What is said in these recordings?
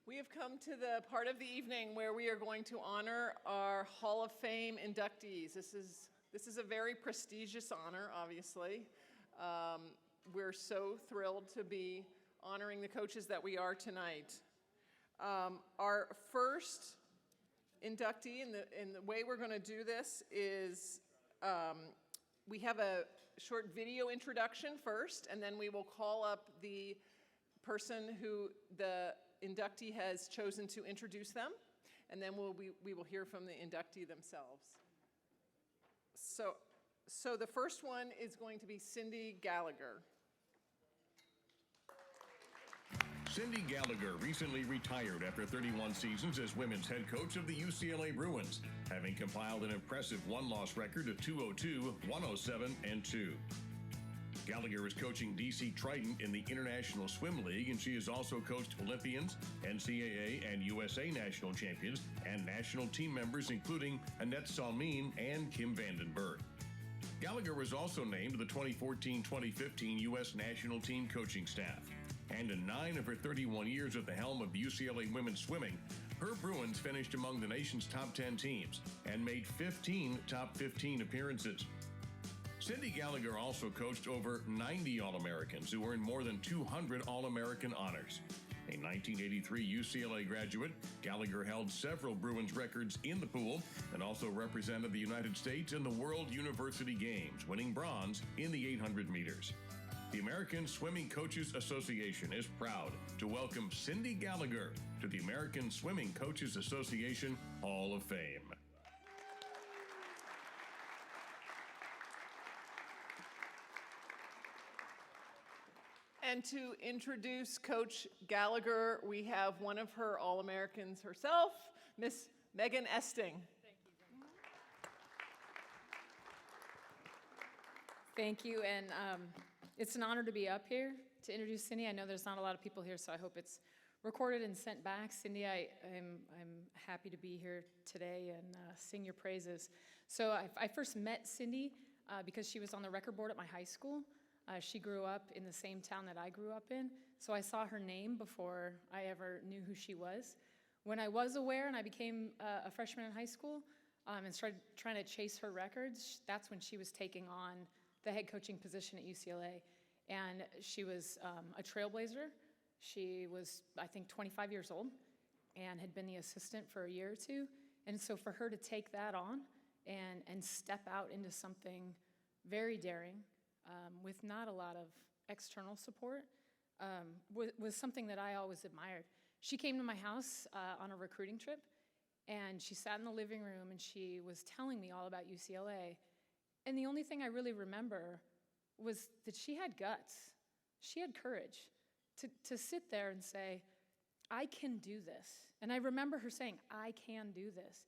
We have come to the part of the evening where we are going to honor our Hall of Fame inductees. This is a very prestigious honor, obviously. We're so thrilled to be honoring the coaches that we are tonight. Our first inductee, and the way we're going to do this is we have a short video introduction first, and then we will call up the person who the inductee has chosen to introduce them, and then we will hear from the inductee themselves. So the first one is going to be Cyndi Gallagher. Cyndi Gallagher recently retired after 31 seasons as women's head coach of the UCLA Bruins, having compiled an impressive one-loss record of 202, 107, and 2. Gallagher is coaching DC Triton in the International Swim League, and she has also coached Olympians, NCAA and USA national champions, and national team members including Annette Salmeen and Kim Vandenberg. Gallagher was also named to the 2014-2015 U.S. national team coaching staff. And in 9 of her 31 years at the helm of UCLA women's swimming, her Bruins finished among the nation's top 10 teams and made 15 top 15 appearances. Cyndi Gallagher also coached over 90 All-Americans who earned more than 200 All-American honors. A 1983 UCLA graduate, Gallagher held several Bruins records in the pool and also represented the United States in the World University Games, winning bronze in the 800 meters. The American Swimming Coaches Association is proud to welcome Cyndi Gallagher to the American Swimming Coaches Association Hall of Fame. And to introduce Coach Gallagher, we have one of her All-Americans herself, Miss Megan Esting. Thank you very much. Thank you, and it's an honor to be up here to introduce Cyndi. I know there's not a lot of people here, so I hope it's recorded and sent back. Cyndi, I'm happy to be here today and sing your praises. So I first met Cyndi because she was on the record board at my high school. She grew up in the same town that I grew up in, so I saw her name before I ever knew who she was. When I was aware and I became a freshman in high school and started trying to chase her records, that's when she was taking on the head coaching position at UCLA. And she was a trailblazer. She was, I think, 25 years old and had been the assistant for a year or two. And so for her to take that on and step out into something very daring, with not a lot of external support, was something that I always admired. She came to my house on a recruiting trip, and she sat in the living room, and she was telling me all about UCLA. And the only thing I really remember was that she had guts. She had courage to sit there and say, I can do this. And I remember her saying, I can do this.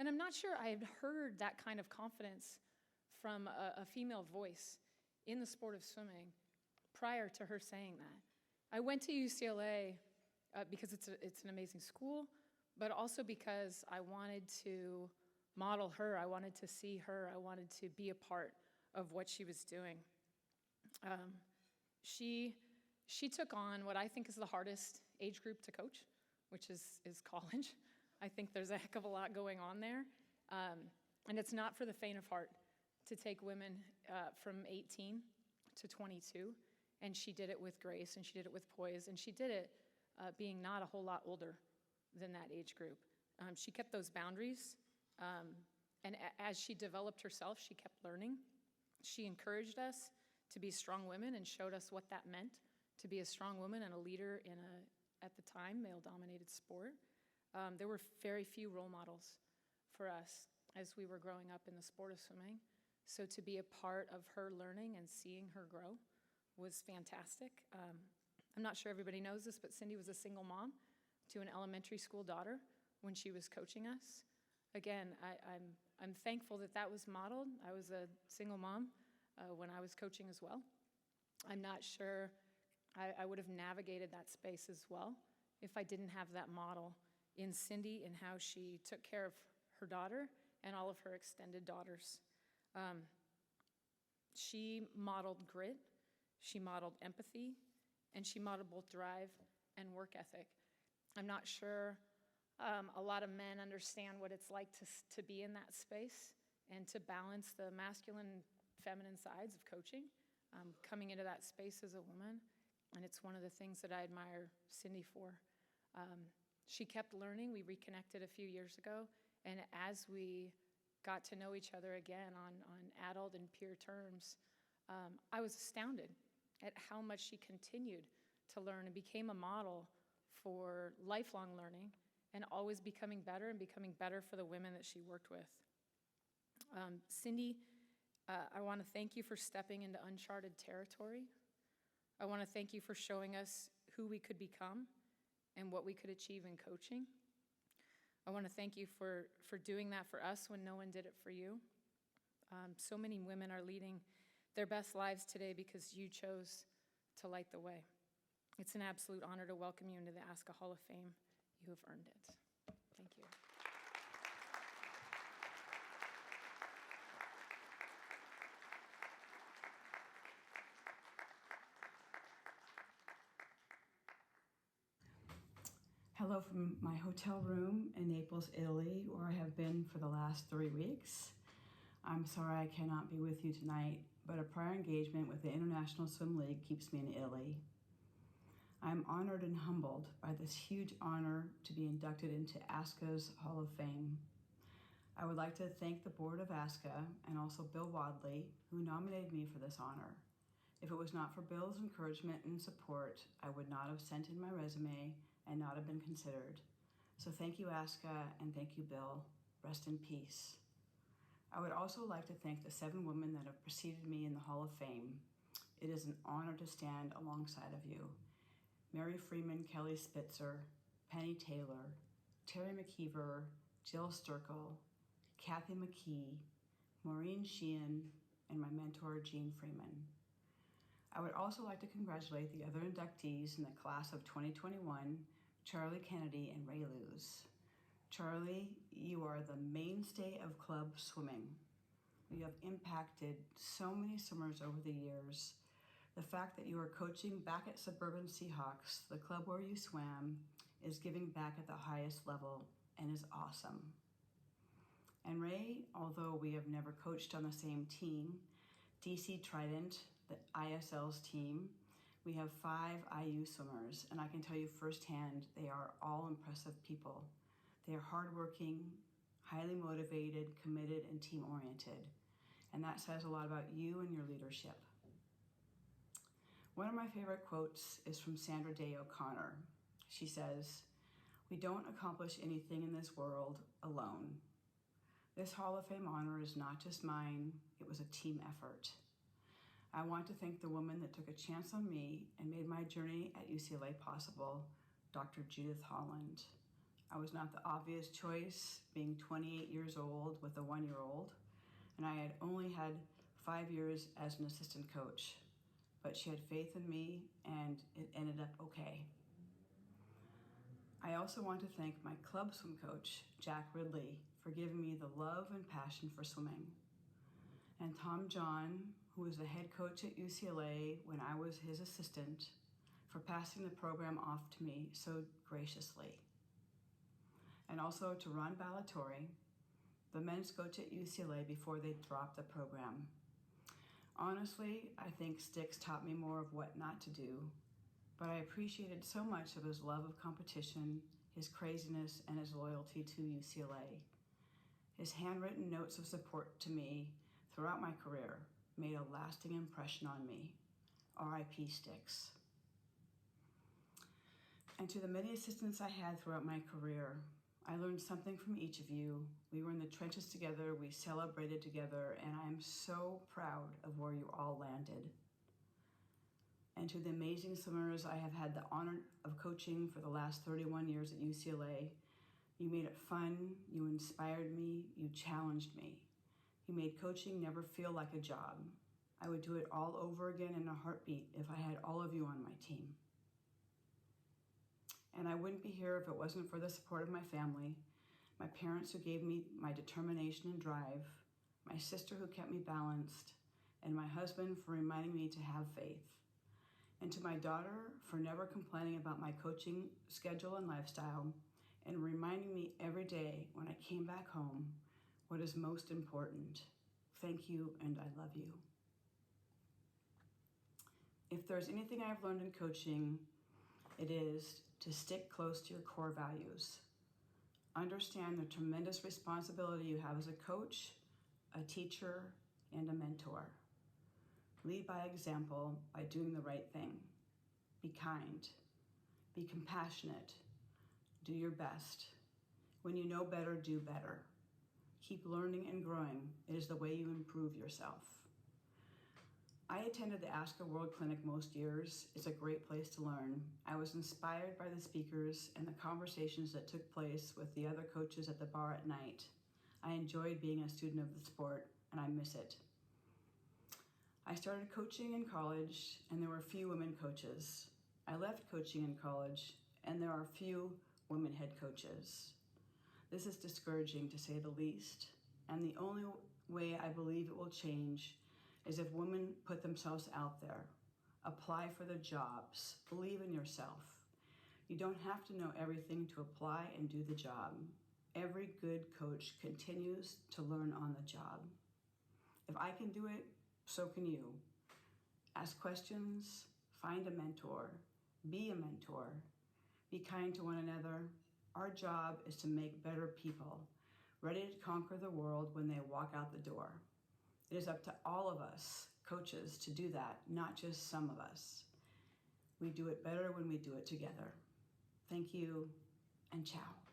And I'm not sure I had heard that kind of confidence from a female voice in the sport of swimming prior to her saying that. I went to UCLA because it's an amazing school, but also because I wanted to model her. I wanted to see her. I wanted to be a part of what she was doing. She took on what I think is the hardest age group to coach, which is college. I think there's a heck of a lot going on there. And it's not for the faint of heart to take women from 18 to 22, and she did it with grace, and she did it with poise, and she did it being not a whole lot older than that age group. She kept those boundaries, and as she developed herself, she kept learning. She encouraged us to be strong women and showed us what that meant to be a strong woman and a leader in at the time, male-dominated sport. There were very few role models for us as we were growing up in the sport of swimming. So to be a part of her learning and seeing her grow was fantastic. I'm not sure everybody knows this, but Cyndi was a single mom to an elementary school daughter when she was coaching us. Again, I'm thankful that was modeled. I was a single mom when I was coaching as well. I'm not sure I would have navigated that space as well if I didn't have that model in Cyndi and how she took care of her daughter and all of her extended daughters. She modeled grit, she modeled empathy, and she modeled both drive and work ethic. I'm not sure a lot of men understand what it's like to be in that space and to balance the masculine and feminine sides of coaching, coming into that space as a woman. And it's one of the things that I admire Cyndi for. She kept learning. We reconnected a few years ago. And as we got to know each other again on adult and peer terms, I was astounded at how much she continued to learn and became a model for lifelong learning and always becoming better and becoming better for the women that she worked with. Cyndi, I want to thank you for stepping into uncharted territory. I want to thank you for showing us who we could become and what we could achieve in coaching. I want to thank you for doing that for us when no one did it for you. So many women are leading their best lives today because you chose to light the way. It's an absolute honor to welcome you into the ASCA Hall of Fame. You have earned it. Thank you. Hello from my hotel room in Naples, Italy, where I have been for the last 3 weeks. I'm sorry I cannot be with you tonight, but a prior engagement with the International Swim League keeps me in Italy. I'm honored and humbled by this huge honor to be inducted into ASCA's Hall of Fame. I would like to thank the board of ASCA and also Bill Wadley, who nominated me for this honor. If it was not for Bill's encouragement and support, I would not have sent in my resume and not have been considered. So thank you, ASCA, and thank you, Bill. Rest in peace. I would also like to thank the 7 women that have preceded me in the Hall of Fame. It is an honor to stand alongside of you. Mary Freeman, Kelly Spitzer, Penny Taylor, Terry McKeever, Jill Sturkle, Kathy McKee, Maureen Sheehan, and my mentor, Jean Freeman. I would also like to congratulate the other inductees in the class of 2021, Charlie Kennedy and Ray Luz. Charlie, you are the mainstay of club swimming. You have impacted so many swimmers over the years. The fact that you are coaching back at Suburban Seahawks, the club where you swam, is giving back at the highest level and is awesome. And Ray, although we have never coached on the same team, DC Trident, the ISL's team, we have 5 IU swimmers, and I can tell you firsthand, they are all impressive people. They are hardworking, highly motivated, committed, and team-oriented. And that says a lot about you and your leadership. One of my favorite quotes is from Sandra Day O'Connor. She says, "We don't accomplish anything in this world alone. This Hall of Fame honor is not just mine, it was a team effort. I want to thank the woman that took a chance on me and made my journey at UCLA possible, Dr. Judith Holland. I was not the obvious choice, being 28 years old with a 1-year-old, and I had only had 5 years as an assistant coach, but she had faith in me and it ended up okay. I also want to thank my club swim coach, Jack Ridley, for giving me the love and passion for swimming, and Tom John, who was the head coach at UCLA when I was his assistant, for passing the program off to me so graciously. And also to Ron Ballatori, the men's coach at UCLA before they dropped the program. Honestly, I think Sticks taught me more of what not to do, but I appreciated so much of his love of competition, his craziness, and his loyalty to UCLA. His handwritten notes of support to me throughout my career made a lasting impression on me. R.I.P. Sticks. And to the many assistants I had throughout my career, I learned something from each of you. We were in the trenches together, we celebrated together, and I am so proud of where you all landed. And to the amazing swimmers I have had the honor of coaching for the last 31 years at UCLA, you made it fun, you inspired me, you challenged me. You made coaching never feel like a job. I would do it all over again in a heartbeat if I had all of you on my team. And I wouldn't be here if it wasn't for the support of my family, my parents who gave me my determination and drive, my sister who kept me balanced, and my husband for reminding me to have faith. And to my daughter for never complaining about my coaching schedule and lifestyle, and reminding me every day when I came back home what is most important. Thank you, and I love you. If there's anything I've learned in coaching, it is to stick close to your core values. Understand the tremendous responsibility you have as a coach, a teacher, and a mentor. Lead by example by doing the right thing. Be kind. Be compassionate. Do your best. When you know better, do better. Keep learning and growing. It is the way you improve yourself. I attended the ASCA World Clinic most years. It's a great place to learn. I was inspired by the speakers and the conversations that took place with the other coaches at the bar at night. I enjoyed being a student of the sport, and I miss it. I started coaching in college, and there were few women coaches. I left coaching in college, and there are few women head coaches. This is discouraging, to say the least, and the only way I believe it will change is if women put themselves out there, apply for the jobs, believe in yourself. You don't have to know everything to apply and do the job. Every good coach continues to learn on the job. If I can do it, so can you. Ask questions, find a mentor, be a mentor, be kind to one another. Our job is to make better people, ready to conquer the world when they walk out the door. It is up to all of us, coaches, to do that, not just some of us. We do it better when we do it together. Thank you, and ciao.